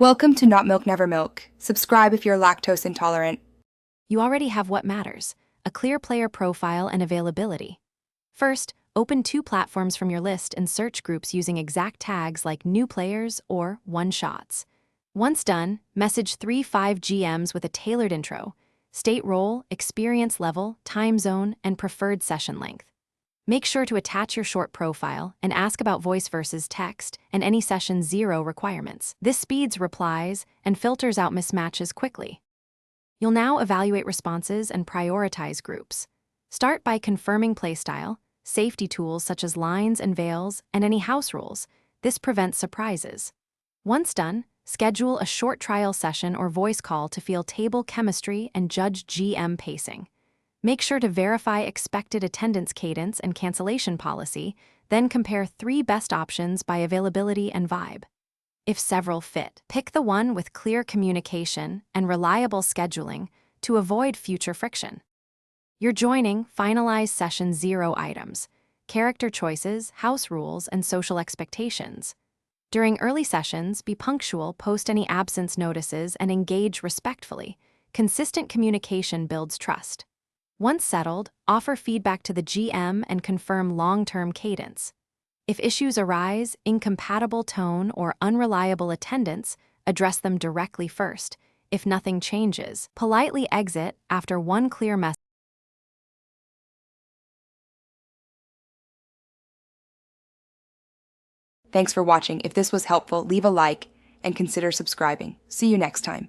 Welcome to Not Milk Never Milk. Subscribe if you're lactose intolerant. You already have what matters: a clear player profile and availability. First, open 2 platforms from your list and search groups using exact tags like new players or one-shots. Once done, message 3-5 GMs with a tailored intro, state role, experience level, time zone, and preferred session length. Make sure to attach your short profile and ask about voice versus text and any session 0 requirements. This speeds replies and filters out mismatches quickly. You'll now evaluate responses and prioritize groups. Start by confirming playstyle, safety tools such as lines and veils, and any house rules. This prevents surprises. Once done, schedule a short trial session or voice call to feel table chemistry and judge GM pacing. Make sure to verify expected attendance cadence and cancellation policy, then compare 3 best options by availability and vibe. If several fit, pick the one with clear communication and reliable scheduling to avoid future friction. You're joining finalize session 0 items, character choices, house rules, and social expectations. During early sessions, be punctual, post any absence notices, and engage respectfully. Consistent communication builds trust. Once settled, offer feedback to the GM and confirm long-term cadence. If issues arise, incompatible tone or unreliable attendance, address them directly first. If nothing changes, politely exit after one clear message. Thanks for watching. If this was helpful, leave a like and consider subscribing. See you next time.